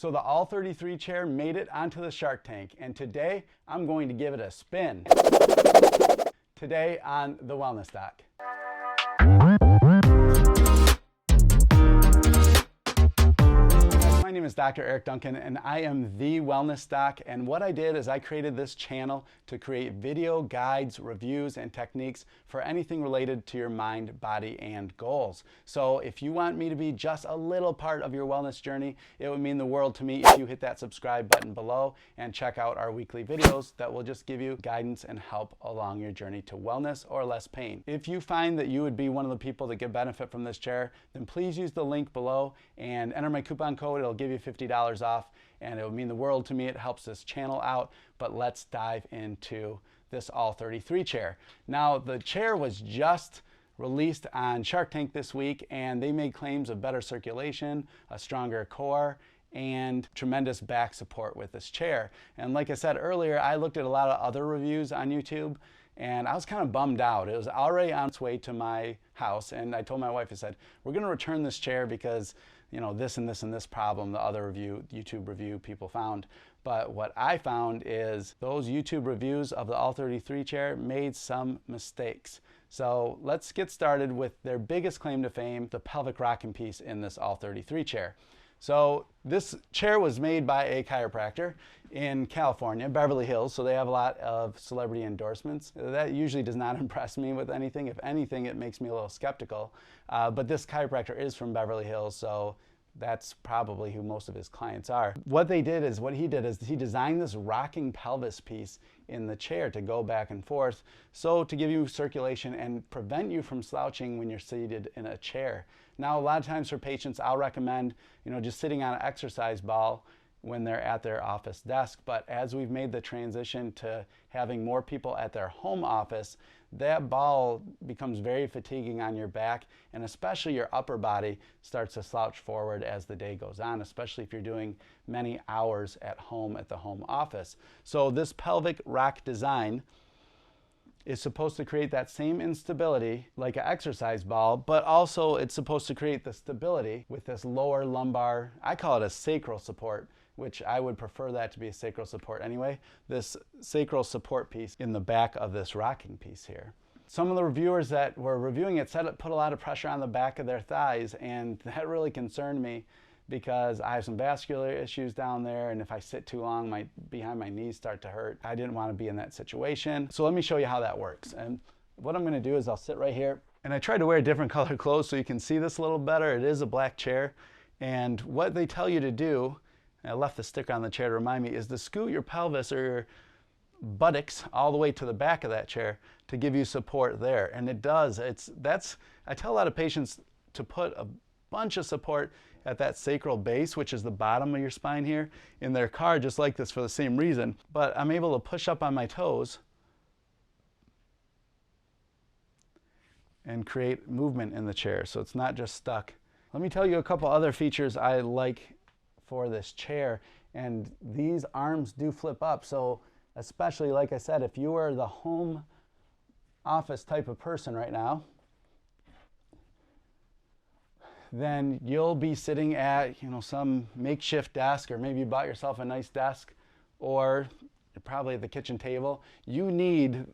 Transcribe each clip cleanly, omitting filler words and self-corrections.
So the All33 chair made it onto the Shark Tank, and today I'm going to give it a spin. Today on the Wellness Doc. My name is Dr. Eric Duncan, and I am the Wellness Doc. And what I did is I created this channel to create video guides, reviews, and techniques for anything related to your mind, body, and goals. So if you want me to be just a little part of your wellness journey, it would mean the world to me if you hit that subscribe button below and check out our weekly videos that will just give you guidance and help along your journey to wellness or less pain. If you find that you would be one of the people that get benefit from this chair, then please use the link below and enter my coupon code. It'll give you $50 off, and it would mean the world to me. It helps this channel out. But let's dive into this All33 chair. Now, the chair was just released on Shark Tank this week, and they made claims of better circulation, a stronger core, and tremendous back support with this chair. And like I said earlier, I looked at a lot of other reviews on YouTube, and I was kind of bummed out. It was already on its way to my house, and I told my wife, I said, we're going to return this chair because, you know, this and this and this problem the other YouTube review people found. But what I found is those YouTube reviews of the All33 chair made some mistakes. So let's get started with their biggest claim to fame, the pelvic rocking piece in this All33 chair. So this chair was made by a chiropractor in California, Beverly Hills, so they have a lot of celebrity endorsements. That usually does not impress me with anything. If anything, it makes me a little skeptical. But this chiropractor is from Beverly Hills, so that's probably who most of his clients are. What he did is he designed this rocking pelvis piece in the chair to go back and forth, so to give you circulation and prevent you from slouching when you're seated in a chair. Now, a lot of times for patients, I'll recommend, just sitting on an exercise ball when they're at their office desk. But as we've made the transition to having more people at their home office, that ball becomes very fatiguing on your back, and especially your upper body starts to slouch forward as the day goes on, especially if you're doing many hours at home at the home office. So this pelvic rock design is supposed to create that same instability like an exercise ball, but also it's supposed to create the stability with this lower lumbar, I call it a sacral support, which I would prefer that to be a sacral support anyway, this sacral support piece in the back of this rocking piece here. Some of the reviewers that were reviewing it said it put a lot of pressure on the back of their thighs, and that really concerned me because I have some vascular issues down there, and if I sit too long, behind my knees start to hurt. I didn't want to be in that situation. So let me show you how that works. And what I'm going to do is I'll sit right here, and I tried to wear different color clothes so you can see this a little better. It is a black chair, and what they tell you to do, and I left the sticker on the chair to remind me, is to scoot your pelvis or your buttocks all the way to the back of that chair to give you support there. And it does. I tell a lot of patients to put a bunch of support at that sacral base, which is the bottom of your spine here, in their car, just like this, for the same reason. But I'm able to push up on my toes and create movement in the chair, so it's not just stuck. Let me tell you a couple other features I like for this chair, and these arms do flip up. So especially, like I said, if you were the home office type of person right now, then you'll be sitting at some makeshift desk, or maybe you bought yourself a nice desk, or you're probably at the kitchen table. You need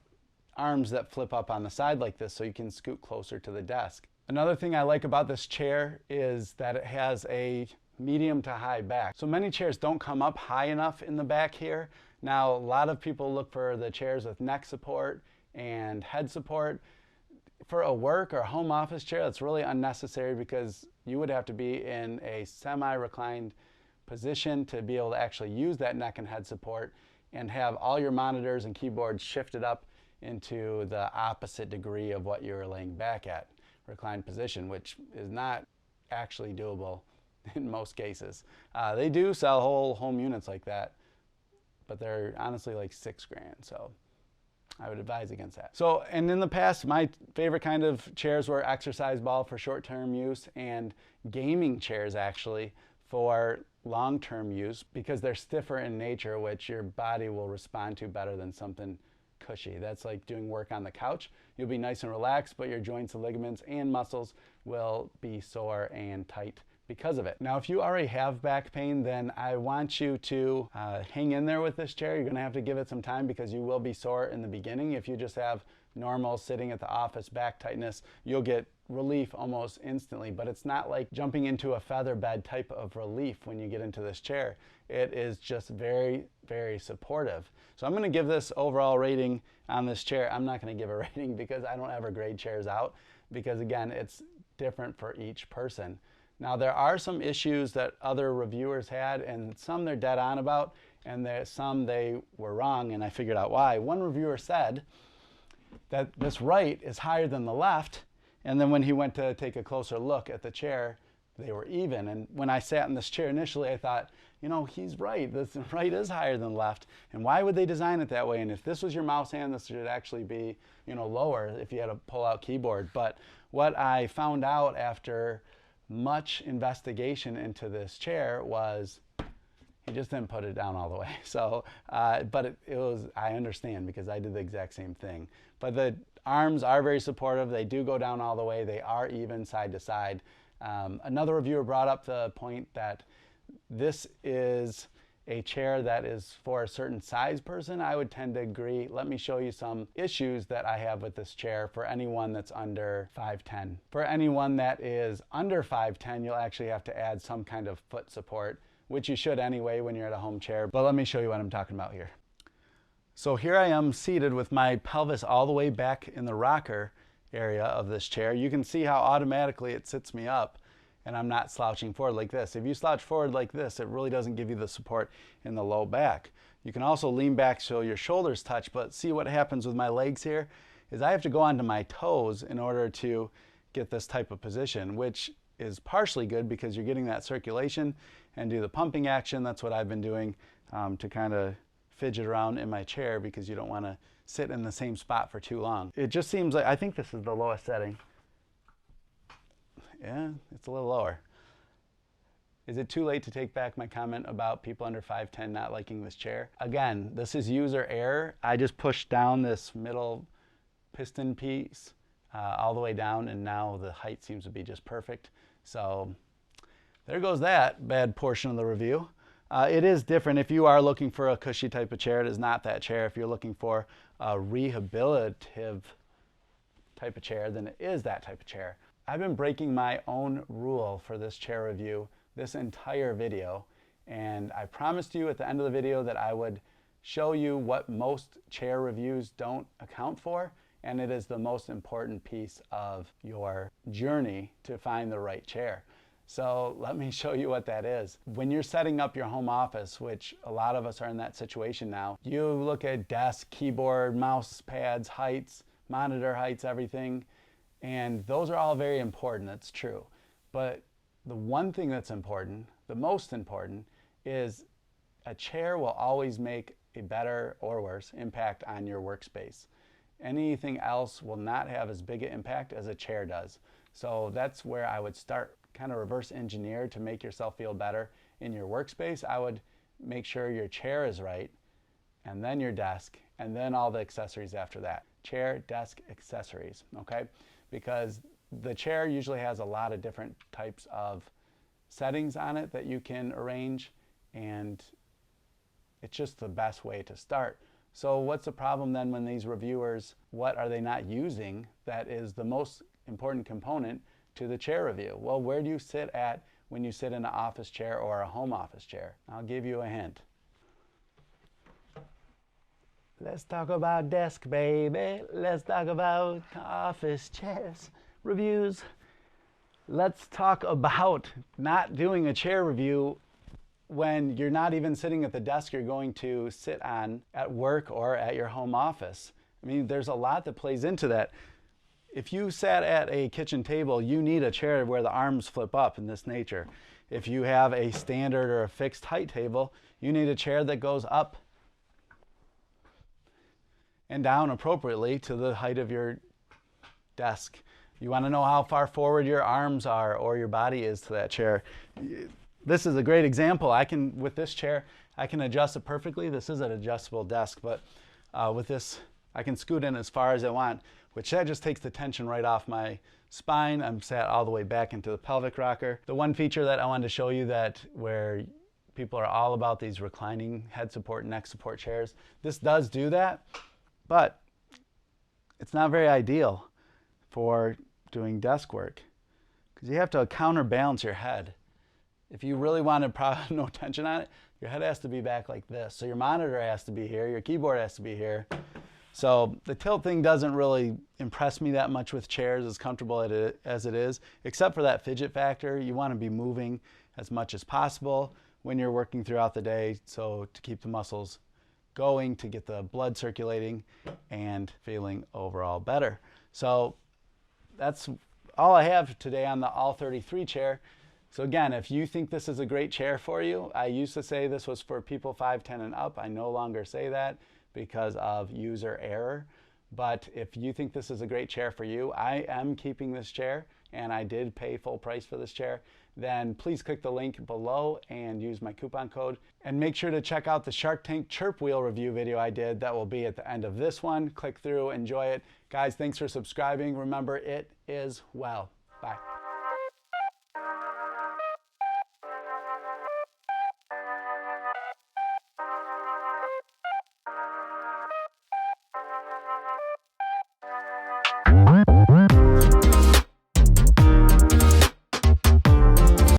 arms that flip up on the side like this so you can scoot closer to the desk. Another thing I like about this chair is that it has a medium to high back. So many chairs don't come up high enough in the back here. Now, a lot of people look for the chairs with neck support and head support. For a work or home office chair, that's really unnecessary because you would have to be in a semi-reclined position to be able to actually use that neck and head support and have all your monitors and keyboards shifted up into the opposite degree of what you're laying back at, reclined position, which is not actually doable in most cases. They do sell whole home units like that, but they're honestly like $6 grand, so I would advise against that. So, and in the past, my favorite kind of chairs were exercise ball for short-term use and gaming chairs actually for long-term use, because they're stiffer in nature, which your body will respond to better than something cushy. That's like doing work on the couch. You'll be nice and relaxed, but your joints and ligaments and muscles will be sore and tight because of it. Now, if you already have back pain, then I want you to hang in there with this chair. You're gonna have to give it some time because you will be sore in the beginning. If you just have normal sitting at the office back tightness, you'll get relief almost instantly, but it's not like jumping into a feather bed type of relief when you get into this chair. It is just very, very supportive. So I'm gonna give this overall rating on this chair. I'm not gonna give a rating because I don't ever grade chairs out, because again, it's different for each person. Now, there are some issues that other reviewers had, and some they're dead on about, and some they were wrong, and I figured out why. One reviewer said that this right is higher than the left, and then when he went to take a closer look at the chair, they were even. And when I sat in this chair initially, I thought, you know, he's right. This right is higher than left. And why would they design it that way? And if this was your mouse hand, this should actually be, you know, lower if you had a pull-out keyboard. But what I found out after much investigation into this chair was he just didn't put it down all the way. So, but it was, I understand because I did the exact same thing. But the arms are very supportive. They do go down all the way. They are even side to side. Another reviewer brought up the point that this is a chair that is for a certain size person. I would tend to agree. Let me show you some issues that I have with this chair for anyone that's under 5'10". For anyone that is under 5'10", you'll actually have to add some kind of foot support, which you should anyway when you're at a home chair. But let me show you what I'm talking about here. So here I am seated with my pelvis all the way back in the rocker area of this chair. You can see how automatically it sits me up, and I'm not slouching forward like this. If you slouch forward like this, it really doesn't give you the support in the low back. You can also lean back so your shoulders touch, but see what happens with my legs here is I have to go onto my toes in order to get this type of position, which is partially good because you're getting that circulation and do the pumping action. That's what I've been doing to kind of fidget around in my chair because you don't want to sit in the same spot for too long. It just seems like, I think this is the lowest setting. Yeah, it's a little lower. Is it too late to take back my comment about people under 5'10" not liking this chair? Again, this is user error. I just pushed down this middle piston piece all the way down, and now the height seems to be just perfect. So there goes that bad portion of the review. It is different. If you are looking for a cushy type of chair, it is not that chair. If you're looking for a rehabilitative type of chair, then it is that type of chair. I've been breaking my own rule for this chair review this entire video, and I promised you at the end of the video that I would show you what most chair reviews don't account for, and it is the most important piece of your journey to find the right chair. So let me show you what that is. When you're setting up your home office, which a lot of us are in that situation now, you look at desk, keyboard, mouse pads, heights, monitor heights, everything, and those are all very important, that's true. But the one thing that's important, the most important, is a chair will always make a better or worse impact on your workspace. Anything else will not have as big an impact as a chair does. So that's where I would start, kind of reverse engineer to make yourself feel better in your workspace. I would make sure your chair is right, and then your desk, and then all the accessories after that. Chair, desk, accessories, okay? Because the chair usually has a lot of different types of settings on it that you can arrange, and it's just the best way to start. So what's the problem then when these reviewers, what are they not using that is the most important component to the chair review? Well, where do you sit at when you sit in an office chair or a home office chair? I'll give you a hint. Let's talk about desk, baby. Let's talk about office chairs reviews. Let's talk about not doing a chair review when you're not even sitting at the desk you're going to sit on at work or at your home office. I mean, there's a lot that plays into that. If you sat at a kitchen table, you need a chair where the arms flip up in this nature. If you have a standard or a fixed height table, you need a chair that goes up and down appropriately to the height of your desk. You want to know how far forward your arms are or your body is to that chair. This is a great example. With this chair, I can adjust it perfectly. This is an adjustable desk, but with this, I can scoot in as far as I want. which that just takes the tension right off my spine. I'm sat all the way back into the pelvic rocker. The one feature that I wanted to show you that where people are all about these reclining head support, neck support chairs, this does do that, but it's not very ideal for doing desk work because you have to counterbalance your head. If you really want no tension on it, your head has to be back like this. So your monitor has to be here, your keyboard has to be here. So the tilt thing doesn't really impress me that much with chairs, as comfortable as it is, except for that fidget factor. You want to be moving as much as possible when you're working throughout the day, so to keep the muscles going, to get the blood circulating and feeling overall better. So that's all I have today on the All33 chair. So again, if you think this is a great chair for you, I used to say this was for people 5'10" and up. I no longer say that because of user error. But if you think this is a great chair for you, I am keeping this chair and I did pay full price for this chair, then please click the link below and use my coupon code. And make sure to check out the Shark Tank chirp wheel review video I did. That will be at the end of this one. Click through, enjoy it. Guys, thanks for subscribing. Remember, it is well. Bye.